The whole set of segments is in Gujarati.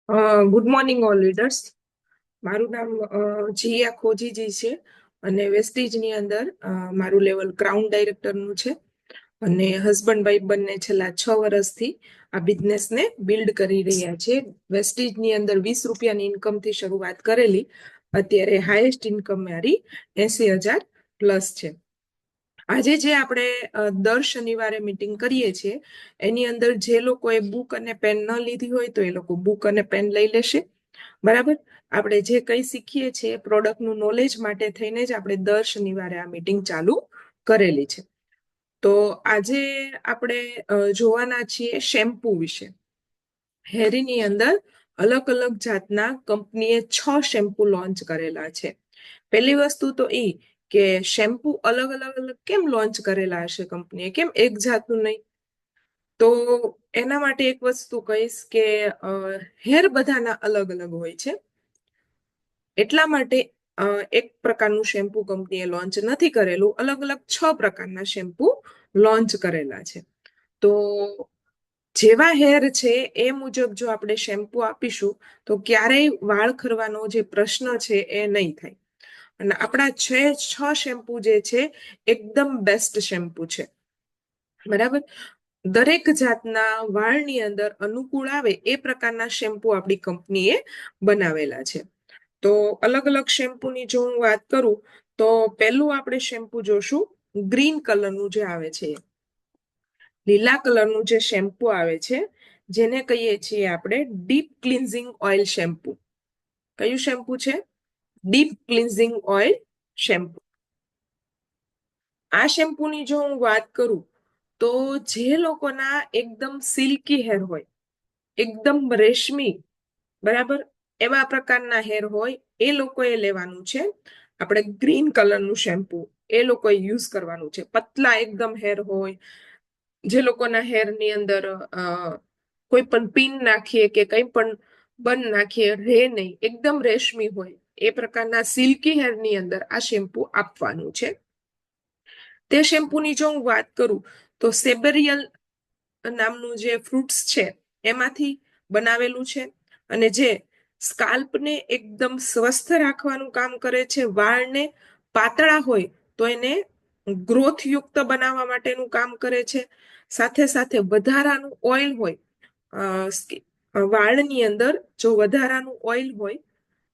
Good morning all leaders. મારું નામ જીયા ખોજીજી છે અને વેસ્ટીજની અંદર મારું લેવલ ક્રાઉન ડાયરેક્ટરનું છે અને હસબન્ડ વાઈફ બંને છેલ્લા 6 વર્ષથી આ બિઝનેસને બિલ્ડ કરી રહ્યા છે. વેસ્ટીજની અંદર 20 રૂપિયાની ઇન્કમથી શરૂઆત કરેલી, અત્યારે હાઈએસ્ટ ઇન્કમ મારી 80,000 પ્લસ છે. આજે જે આપણે દર શનિવારે મીટિંગ કરીએ છીએ એની અંદર જે લોકોએ બુક અને પેન ન લીધી હોય તો એ લોકો બુક અને પેન લઈ લેશે. બરાબર. આપણે જે કંઈ શીખીએ છીએ પ્રોડક્ટનું નોલેજ માટે થઈને જ આપણે દર શનિવારે આ મીટિંગ ચાલુ કરેલી છે. તો આજે આપણે જોવાના છીએ શેમ્પુ વિશે. હેરીની અંદર અલગ અલગ જાતના કંપનીએ 6 શેમ્પુ લોન્ચ કરેલા છે. પહેલી વસ્તુ તો એ કે શેમ્પુ અલગ અલગ અલગ કેમ લોન્ચ કરેલા હશે કંપનીએ, કેમ એક જાતનું નહીં? તો એના માટે એક વસ્તુ કહીશ કે હેર બધાના અલગ અલગ હોય છે, એટલા માટે એક પ્રકારનું શેમ્પુ કંપનીએ લોન્ચ નથી કરેલું, અલગ અલગ 6 પ્રકારના શેમ્પુ લોન્ચ કરેલા છે. તો જેવા હેર છે એ મુજબ જો આપણે શેમ્પુ આપીશું તો ક્યારેય વાળ ખરવાનો જે પ્રશ્ન છે એ નહીં થાય. અને આપણા 6 શેમ્પુ જે છે એકદમ બેસ્ટ શેમ્પુ છે. બરાબર. દરેક જાતના વાળની અંદર અનુકૂળ આવે એ પ્રકારના શેમ્પુ આપણી કંપનીએ બનાવેલા છે. તો અલગ અલગ શેમ્પુની જો હું વાત કરું તો પહેલું આપણે શેમ્પુ જોશું ગ્રીન કલરનું જે આવે છે, લીલા કલરનું જે શેમ્પુ આવે છે જેને કહીએ છીએ આપણે ડીપ ક્લિન્ઝિંગ ઓઇલ શેમ્પુ. કયું શેમ્પુ છે? Deep cleansing oil shampoo. આ શેમ્પુની જો હું વાત કરું તો જે લોકોના એકદમ સિલ્કી હેર હોય, એકદમ રેશમી, બરાબર, એવા પ્રકારના હેર હોય એ લોકોએ લેવાનું છે. આપણે ગ્રીન કલરનું શેમ્પુ એ લોકોએ યુઝ કરવાનું છે. પતલા એકદમ હેર હોય, જે લોકોના હેરની અંદર કોઈ પણ પિન નાખીએ કે કંઈ પણ બન નાખીએ રે નહીં, એકદમ રેશમી હોય, એ પ્રકારના સિલ્કી હેરની અંદર આ શેમ્પુ આપવાનું છે. તે શેમ્પુની જો હું વાત કરું તો સેબેરિયલ નામનું જે ફ્રૂટ્સ છે એમાંથી બનાવેલું છે અને જે સ્કાલ્પને એકદમ સ્વસ્થ રાખવાનું કામ કરે છે. વાળને પાતળા હોય તો એને ગ્રોથયુક્ત બનાવવા માટેનું કામ કરે છે. સાથે સાથે વધારાનું ઓઇલ હોય વાળની અંદર, જો વધારાનું ઓઇલ હોય,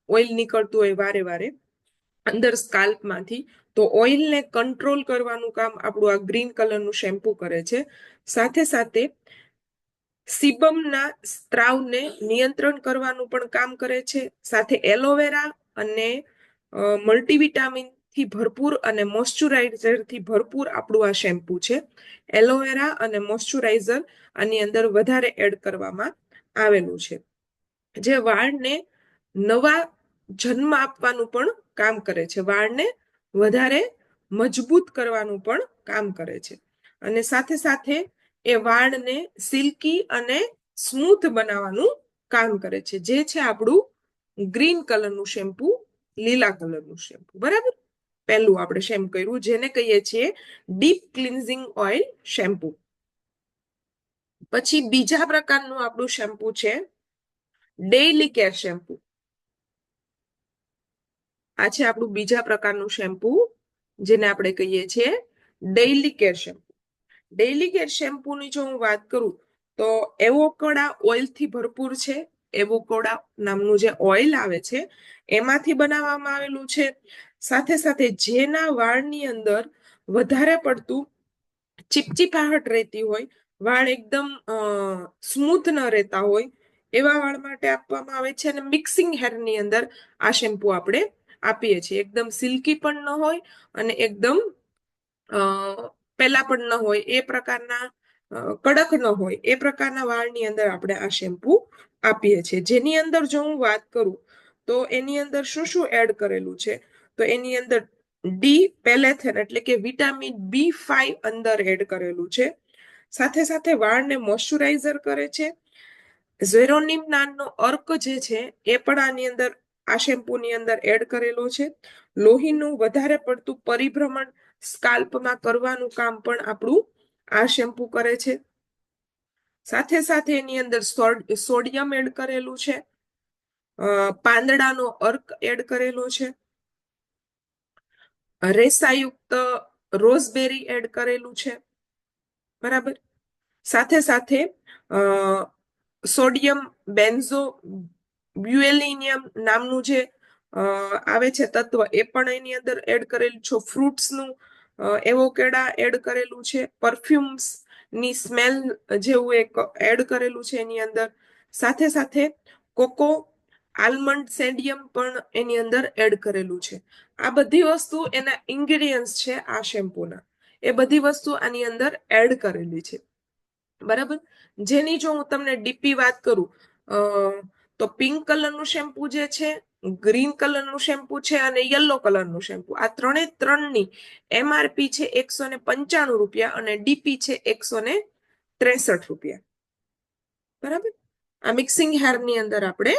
ઓઇલ નીકળતું હોય વારે વારે અંદર સ્કાલ્પમાંથી, તો ઓઇલને કંટ્રોલ કરવાનું કામ આપણું આ ગ્રીન કલરનું શેમ્પુ કરે છે. સાથે સાથે સિબમના સ્ત્રાવને નિયંત્રણ કરવાનું પણ કામ કરે છે. સાથે એલોવેરા અને મલ્ટીવિટામિન થી ભરપૂર અને મોઇશ્ચરાઇઝર થી ભરપૂર આપણું આ શેમ્પુ છે. એલોવેરા અને મોઇશ્ચરાઇઝર આની અંદર વધારે એડ કરવામાં આવેલું છે, જે વાળને નવા જન્મ આપવાનું પણ કામ કરે છે, વાળને વધારે મજબૂત કરવાનું પણ કામ કરે છે. અને સાથે સાથે એ વાળને સિલ્કી અને સ્મૂથ બનાવવાનું કામ કરે છે, જે છે આપણું ગ્રીન કલરનું શેમ્પુ, લીલા કલરનું શેમ્પુ. બરાબર. પહેલું આપણે શેમ્પુ કર્યું જેને કહીએ છીએ ડીપ ક્લિન્ઝિંગ ઓઇલ શેમ્પુ. પછી બીજા પ્રકારનું આપણું શેમ્પુ છે ડેઇલી કેર શેમ્પુ. આ છે આપણું બીજા પ્રકારનું શેમ્પુ જેને આપણે કહીએ છીએ daily care shampoo. Daily care શેમ્પુની જો હું વાત કરું તો એવોકાડો ઓઇલથી ભરપૂર છે. એવોકાડો નામનું જે ઓઇલ આવે છે એમાંથી બનાવવામાં આવેલું છે. સાથે સાથે જેના વાળની અંદર વધારે પડતું ચીપચીપાહટ રહેતી હોય, વાળ એકદમ સ્મૂથ ન રહેતા હોય, એવા વાળ માટે આપવામાં આવે છે. અને મિક્સિંગ હેરની અંદર આ શેમ્પુ આપણે આપીએ છીએ. એકદમ સિલ્કી પણ ન હોય અને એકદમ પેલા પણ ન હોય, એ પ્રકારના કડક ન હોય, એ પ્રકારના વાળની અંદર આપણે આ શેમ્પુ આપીએ છીએ. જેની અંદર જો હું વાત કરું તો એની અંદર શું શું એડ કરેલું છે, તો એની અંદર ડી પેલેથેન એટલે કે વિટામિન B5 અંદર એડ કરેલું છે. સાથે સાથે વાળને મોઇશ્ચરાઇઝર કરે છે. ઝેરોનિમ નામનો અર્ક જે છે એ પણ આની અંદર, આ શેમ્પુની અંદર એડ કરેલો છે. લોહીનું વધારે પડતું પરિભ્રમણ સ્કાલ્પમાં કરવાનું કામ પણ આપણું આ શેમ્પુ કરે છે. સાથે સાથે એની અંદર સોડિયમ એડ કરેલું છે. પાંદડાનો અર્ક એડ કરેલો છે, રેસાયુક્ત રોઝબેરી એડ કરેલું છે, બરાબર. સાથે સાથે સોડિયમ બેન્ઝો બ્યુએલિનિયમ નામનું જે આવે છે તત્વ એ પણ એની અંદર એડ કરેલું છે. ફ્રૂટ્સનું એવોકેડા એડ કરેલું છે, પરફ્યુમ્સ ની સ્મેલ જેવું એક એડ કરેલું છે એની અંદર. સાથે સાથે કોકો આલમંડ સેન્ડિયમ પણ એની અંદર એડ કરેલું છે. આ બધી વસ્તુ એના ઇન્ગ્રેડિયન્ટ્સ છે આ શેમ્પૂના. એ બધી વસ્તુ આની અંદર એડ કરેલી છે, બરાબર. જેની જો હું તમને ડીપી વાત કરું તો પિંક કલરનું શેમ્પુ જે છે, ગ્રીન કલરનું શેમ્પુ છે અને યલો કલરનું શેમ્પુ, આ ત્રણની MRP છે 195 રૂપિયા અને ડીપી છે 163 રૂપિયા, બરાબર. આ મિક્સિંગ હેર ની અંદર આપણે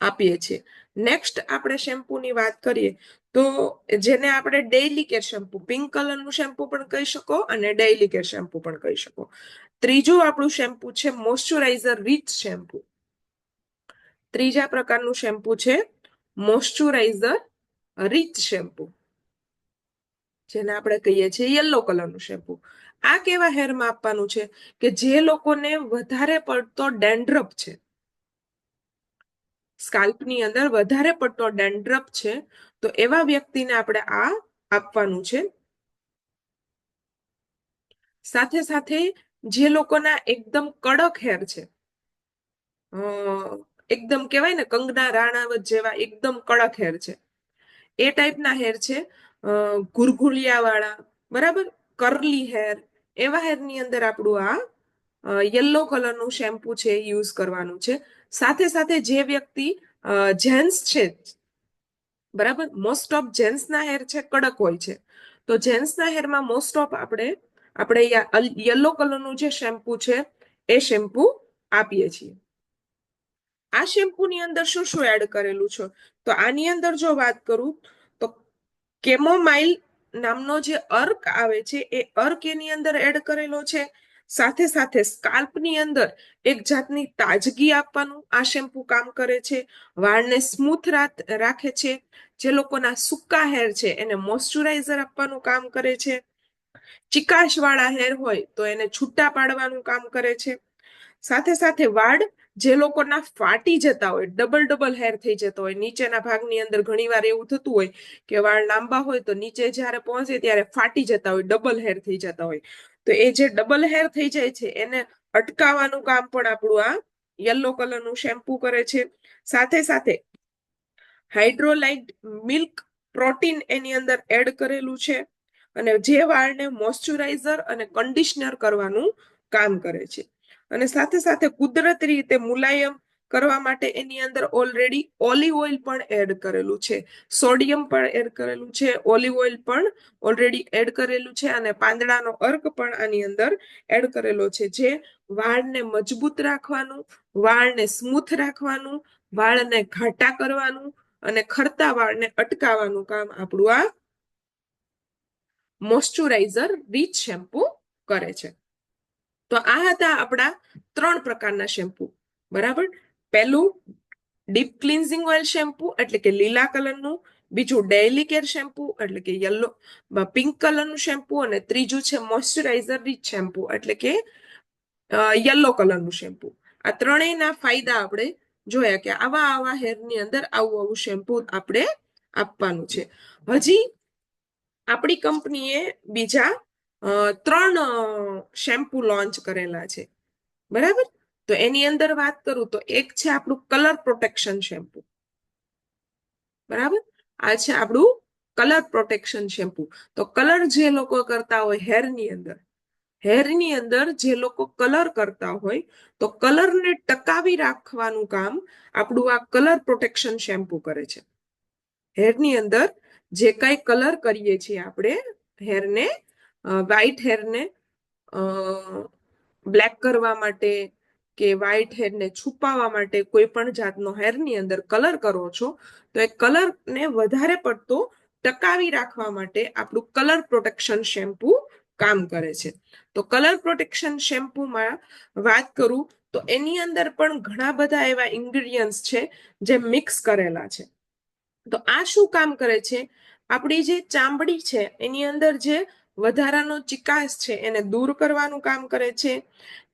આપીએ છીએ. નેક્સ્ટ આપણે શેમ્પૂની વાત કરીએ તો જેને આપણે ડેઇલી કેર શેમ્પુ, પિંક કલરનું શેમ્પુ પણ કહી શકો અને ડેઇલી કેર શેમ્પુ પણ કહી શકો. ત્રીજું આપણું શેમ્પુ છે મોઇશ્ચરાઇઝર રીચ શેમ્પુ. ત્રીજા પ્રકારનું શેમ્પુ છે મોઇશ્ચરાઇઝર રીચ શેમ્પુ, જેને આપણે કહીએ છીએ યલો કલરનું શેમ્પુ. આ કેવા હેરમાં આપવાનું છે કે જે લોકોને વધારે પડતો ડેન્ડ્રફ છે, સ્કાલ્પની અંદર વધારે પડતો ડેન્ડ્રફ છે, તો એવા વ્યક્તિને આપણે આ આપવાનું છે. સાથે સાથે જે લોકોના એકદમ કડક હેર છે, એકદમ કહેવાય ને કંગના રાણાવત જેવા એકદમ કડક હેર છે, એ ટાઈપના હેર છે, ઘુરઘુલિયા વાળા, બરાબર, કર્લી હેર, એવા હેરની અંદર આપણું આ યલો કલરનું શેમ્પુ છે યુઝ કરવાનું છે. સાથે સાથે જે વ્યક્તિ જેન્ટ્સ છે, બરાબર, મોસ્ટ ઓફ જેન્ટ્સના હેર છે કડક હોય છે, તો જેન્ટ્સના હેરમાં મોસ્ટ ઓફ આપણે યલો કલરનું જે શેમ્પુ છે એ શેમ્પુ આપીએ છીએ. આ શેમ્પુની અંદર શું શું એડ કરેલું છે તો આની અંદર જો વાત કરું તો કેમોમાઇલ નામનો જે અર્ક આવે છે એ અર્ક એની અંદર એડ કરેલો છે. સાથે સાથે સ્કાલ્પની અંદર એક જાતની તાજગી આપવાનું આ શેમ્પુ કામ કરે છે, વાળને સ્મૂથ રાખે છે, જે લોકોના સૂકા હેર છે એને મોઇશ્ચરાઇઝર આપવાનું કામ કરે છે, ચિકાશ વાળા હેર હોય તો એને છૂટા પાડવાનું કામ કરે છે. સાથે સાથે વાળ જે લોકોના ફાટી જતા હોય, ડબલ ડબલ હેર થઈ જતો હોય, નીચેના ભાગની અંદર ઘણીવાર એવું થતું હોય કે વાળ લાંબા હોય તો નીચે જ્યારે પહોંચે ત્યારે ફાટી જતા હોય, ડબલ હેર થઈ જતા હોય, તો એ જે ડબલ હેર થઈ જાય છે એને અટકાવવાનું કામ પણ આપણું આ યલો કલરનું શેમ્પુ કરે છે. સાથે સાથે હાઇડ્રોલાઇટ મિલ્ક પ્રોટીન એની અંદર એડ કરેલું છે અને જે વાળને મોઇશ્ચરાઇઝર અને કન્ડિશનર કરવાનું કામ કરે છે. અને સાથે સાથે કુદરતી રીતે મુલાયમ કરવા માટે એની અંદર ઓલરેડી ઓલિવ ઓઇલ પણ એડ કરેલું છે, સોડિયમ પણ એડ કરેલું છે, ઓલિવ ઓઇલ પણ ઓલરેડી એડ કરેલું છે અને પાંદડાનો અર્ક પણ આની અંદર એડ કરેલો છે, જે વાળને મજબૂત રાખવાનું, વાળને સ્મૂથ રાખવાનું, વાળને ઘાટા કરવાનું અને ખરતા વાળને અટકાવવાનું કામ આપણું આ મોઇશ્ચરાઇઝર રીચ શેમ્પુ કરે છે. તો આ હતા આપણા 3 પ્રકારના શેમ્પુ, બરાબર. પહેલું ડીપ ક્લિન્ઝિંગ ઓઇલ શેમ્પુ એટલે કે લીલા કલરનું, બીજું ડેઇલી કેર શેમ્પુ એટલે કે યલો પિંક કલરનું શેમ્પુ અને ત્રીજું છે મોઇશ્ચરાઇઝર રીચ શેમ્પુ એટલે કે યલો કલરનું શેમ્પુ. આ ત્રણેયના ફાયદા આપણે જોયા કે આવા આવા હેરની અંદર આવું આવું શેમ્પુ આપણે આપવાનું છે. હજી આપણી કંપનીએ બીજા 3 શેમ્પુ લોન્ચ કરેલા છે, બરાબર. તો એની અંદર વાત કરું તો એક છે આપણું કલર પ્રોટેક્શન શેમ્પુ, બરાબર. આ છે આપણું કલર પ્રોટેક્શન શેમ્પુ. તો કલર જે લોકો કરતા હોય હેરની અંદર જે લોકો કલર કરતા હોય તો કલરને ટકાવી રાખવાનું કામ આપણું આ કલર પ્રોટેક્શન શેમ્પુ કરે છે. હેરની અંદર જે કઈ કલર કરીએ છીએ આપણે હેરને, વ્હાઈટ હેરને બ્લેક કરવા માટે કે વ્હાઈટ હેરને છુપાવવા માટે કોઈ પણ જાતનો હેરની અંદર કલર કરો છો તો એ કલરને વધારે પડતો ટકાવી રાખવા માટે આપણું કલર પ્રોટેક્શન શેમ્પુ કામ કરે છે. તો કલર પ્રોટેક્શન શેમ્પુમાં વાત કરું તો એની અંદર પણ ઘણા બધા એવા ઇન્ગ્રેડિયન્ટ્સ છે જે મિક્સ કરેલા છે. તો આ શું કામ કરે છે? આપણી જે ચામડી છે એની અંદર જે વધારાનો ચિકાસ છે એને દૂર કરવાનું કામ કરે છે.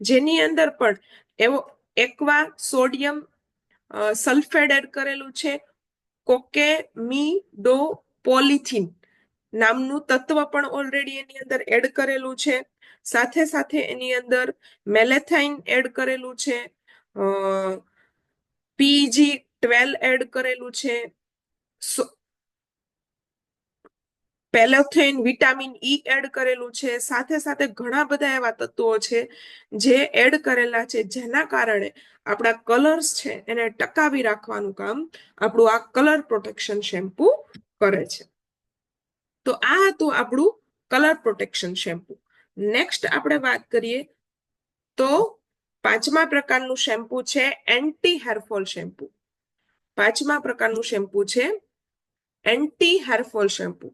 જેની અંદર પણ એવો એક્વા સોડિયમ સલ્ફેટ એડ કરેલું છે. કોકેમીડોપોલિથીન નામનું તત્વ પણ ઓલરેડી એની અંદર એડ કરેલું છે. સાથે સાથે એની અંદર મેલેથાઇન એડ કરેલું છે, PG12 એડ કરેલું છે, પેલોથેન વિટામિન ઈ એડ કરેલું છે. સાથે સાથે ઘણા બધા એવા તત્વો છે જે એડ કરેલા છે, જેના કારણે આપણા કલર્સ છે એને ટકાવી રાખવાનું કામ આપણું આ કલર પ્રોટેક્શન શેમ્પુ કરે છે. તો આ હતું આપણું કલર પ્રોટેક્શન શેમ્પુ. નેક્સ્ટ આપણે વાત કરીએ તો પાંચમા પ્રકારનું શેમ્પુ છે એન્ટી હેરફોલ શેમ્પુ. પાંચમા પ્રકારનું શેમ્પુ છે એન્ટી હેરફોલ શેમ્પુ.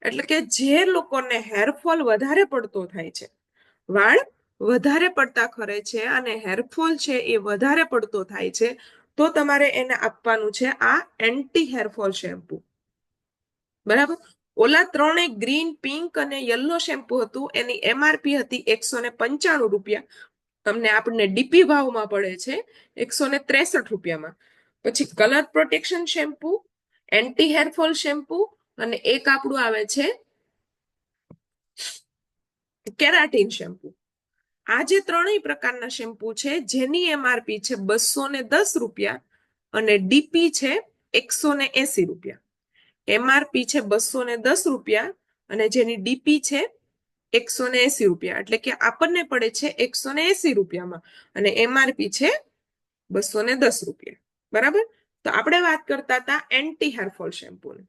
એટલે કે જે લોકોને હેરફોલ વધારે પડતો થાય છે, વાળ વધારે પડતા ખરે છે અને હેરફોલ છે એ વધારે પડતો થાય છે, તો તમારે એને આપવાનું છે આ એન્ટી હેરફોલ શેમ્પુ. બરાબર. ઓલા ત્રણે ગ્રીન, પિંક અને યલો શેમ્પુ હતું, એની MRP હતી 195 રૂપિયા. તમને આપણને ડીપી ભાવમાં પડે છે 163 રૂપિયામાં. પછી colour protection shampoo, anti hair fall shampoo અને એક આપણું આવે છે કેરાટીન શેમ્પુ. આ જે ત્રણેય પ્રકારના શેમ્પુ છે જેની MRP છે 210 રૂપિયા અને ડીપી છે 180 રૂપિયા. MRP છે 210 રૂપિયા અને જેની ડીપી છે 180 રૂપિયા. એટલે કે આપણને પડે છે 180 રૂપિયામાં અને MRP છે 210 રૂપિયા. બરાબર. તો આપણે વાત કરતા હતા એન્ટી હેરફોલ શેમ્પુની.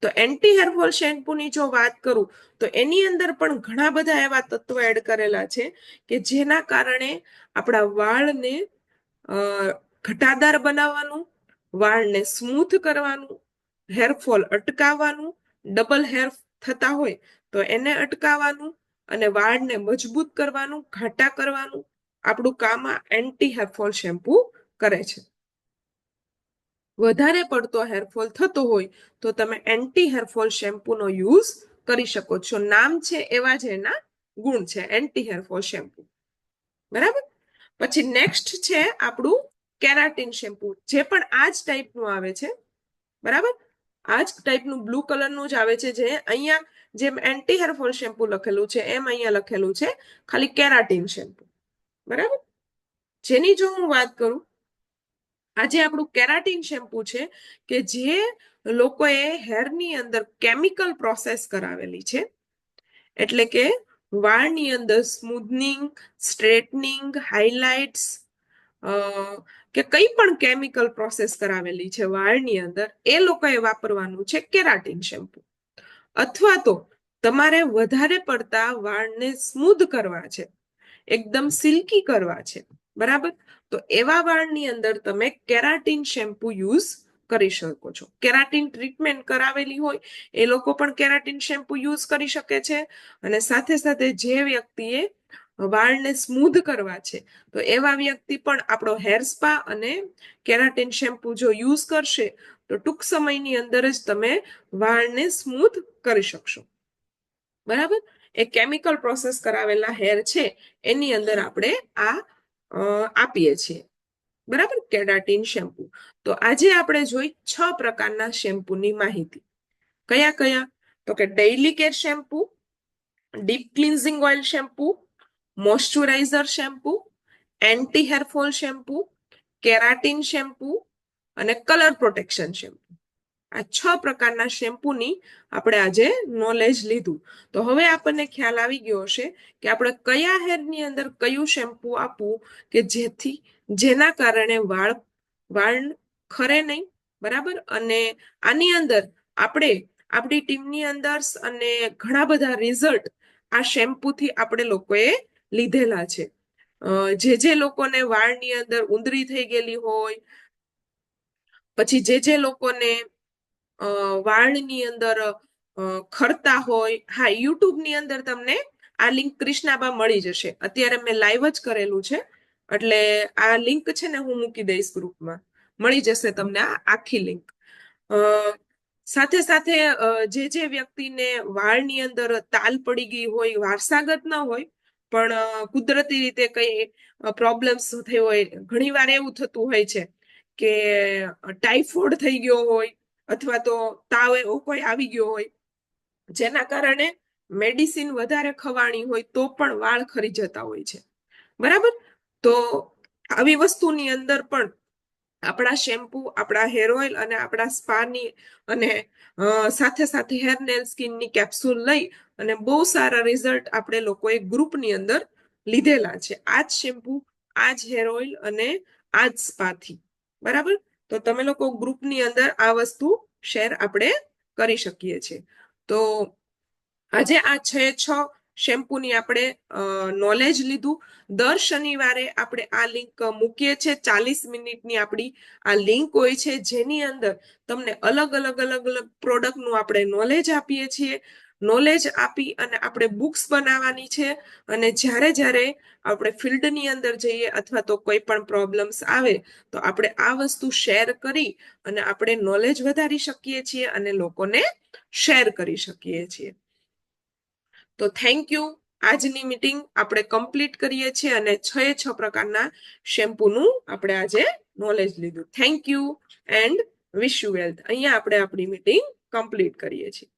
તો એન્ટી હેરફોલ શેમ્પુની જો વાત કરું તો એની અંદર પણ ઘણા બધા એવા તત્વો એડ કરેલા છે કે જેના કારણે આપણા વાળને ઘટાદાર બનાવવાનું, વાળને સ્મૂથ કરવાનું, હેરફોલ અટકાવવાનું, ડબલ હેર થતા હોય તો એને અટકાવવાનું અને વાળને મજબૂત કરવાનું, ઘાટા કરવાનું આપણું કામ આ એન્ટી હેરફોલ શેમ્પુ કરે છે. વધારે પડતો હેરફોલ થતો હોય તો તમે એન્ટી હેરફોલ શેમ્પુનો યુઝ કરી શકો છો. નામ છે એવા જ એના ગુણ છે, એન્ટી હેરફોલ શેમ્પુ. બરાબર. પછી નેક્સ્ટ છે આપણું કેરાટીન શેમ્પુ, જે પણ આ જ ટાઈપનું આવે છે. બરાબર. આ જ ટાઈપનું બ્લુ કલરનું જ આવે છે, જે અહીંયા જેમ એન્ટી હેરફોલ શેમ્પુ લખેલું છે એમ અહીંયા લખેલું છે ખાલી કેરાટીન શેમ્પુ. બરાબર. જેની જો હું વાત કરું, આજે આપણું કેરાટીન શેમ્પુ છે કે જે લોકોએ હેરની અંદર કેમિકલ પ્રોસેસ કરાવેલી છે. એટલે કે વાળની અંદર સ્મૂથનિંગ, સ્ટ્રેટનિંગ, હાઇલાઇટ્સ કે કંઈ પણ કેમિકલ પ્રોસેસ કરાવેલી છે વાળની અંદર, એ લોકોએ વાપરવાનું છે કેરાટીન શેમ્પુ. અથવા તો તમારે વધારે પડતા વાળને સ્મૂધ કરવા છે, એકદમ સિલ્કી કરવા છે, બરાબર, તો એવા વાળની અંદર તમે કેરાટીન શેમ્પુ યુઝ કરી શકો છો. કેરાટીન ટ્રીટમેન્ટ કરાવેલી હોય એ લોકો પણ કેરાટીન શેમ્પુ યુઝ કરી શકે છે. અને સાથે સાથે જે વ્યક્તિએ વાળને સ્મૂધ કરવા છે તો એવા વ્યક્તિ પણ આપણો હેર સ્પા અને કેરાટીન શેમ્પુ જો યુઝ કરશે તો ટૂંક સમયની અંદર જ તમે વાળને સ્મૂથ કરી શકશો. બરાબર. એ કેમિકલ પ્રોસેસ કરાવેલા હેર છે એની અંદર આપણે આ આપીએ છીએ. બરાબર. Keratin shampoo. તો આજે આપણે જોઈ 6 પ્રકારના શેમ્પુની માહિતી. કયા કયા? તો કે daily care shampoo, deep cleansing oil shampoo, moisturiser shampoo, anti hair fall shampoo, keratin shampoo અને કલર પ્રોટેક્શન શેમ્પુ. આ 6 પ્રકારના શેમ્પુની આપણે આજે નોલેજ લીધું. તો હવે આપણને ખ્યાલ આવી ગયો હશે કે આપણે કયા હેરની અંદર કયું શેમ્પુ આપવું કે જેના કારણે વાળ ખરે નહીં. બરાબર. અને આની અંદર આપણે આપણી ટીમની અંદર અને ઘણા બધા રિઝલ્ટ આ શેમ્પુથી આપણે લોકોએ લીધેલા છે. જે લોકોને વાળની અંદર ઉંદરી થઈ ગયેલી હોય, પછી જે લોકોને વાળની અંદર ખરતા હોય, હા, યુટ્યુબની અંદર તમને આ લિંક કૃષ્ણાબા મળી જશે. અત્યારે મેં લાઈવ જ કરેલું છે, એટલે આ લિંક છે ને હું મૂકી દઈશ ગ્રુપમાં, મળી જશે તમને આ આખી લિંક. સાથે સાથે જે વ્યક્તિને વાળની અંદર તાલ પડી ગઈ હોય, વારસાગત ન હોય પણ કુદરતી રીતે કઈ પ્રોબ્લેમ્સ થઈ હોય, ઘણીવાર એવું થતું હોય છે કે ટાઇફોઇડ થઈ ગયો હોય અથવા તો તાવ એવો કોઈ આવી ગયો હોય જેના કારણે મેડિસિન વધારે ખવાણી હોય તો પણ વાળ ખરી જતા હોય છે, બરાબર. તો આવી વસ્તુની અંદર પણ આપણા શેમ્પુ, આપણા હેર ઓઇલ અને આપણા સ્પાની અને સાથે સાથે હેર નેલ સ્કિનની કેપ્સ્યુલ લઈ અને બહુ સારા રિઝલ્ટ આપણે લોકોએ ગ્રુપની અંદર લીધેલા છે, આ જ શેમ્પુ, આ જ હેર ઓઇલ અને આ જ સ્પાથી, બરાબર. તો તમે લોકો ગ્રુપની અંદર આ વસ્તુ શેર આપણે કરી શકીએ છીએ. તો આજે આ 6 શેમ્પુની આપણે નોલેજ લીધું. દર શનિવારે આપણે આ લિંક મૂકીએ છીએ. 40 મિનિટની આપણી આ લિંક હોય છે જેની અંદર તમને અલગ અલગ અલગ અલગ પ્રોડક્ટનું આપણે નોલેજ આપીએ છીએ. નોલેજ આપી અને આપણે બુક્સ બનાવવાની છે અને જ્યારે જ્યારે આપણે ફિલ્ડની અંદર જઈએ અથવા તો કોઈ પણ પ્રોબ્લેમ્સ આવે તો આપણે આ વસ્તુ શેર કરી અને આપણે નોલેજ વધારી શકીએ છીએ અને લોકોને શેર કરી શકીએ છીએ. તો થેન્ક યુ. આજની મીટિંગ આપણે કમ્પ્લીટ કરીએ છીએ અને 6 પ્રકારના શેમ્પૂનું આપણે આજે નોલેજ લીધું. Thank you and wish you wealth. અહીંયા આપણે આપણી મીટિંગ કમ્પ્લીટ કરીએ છીએ.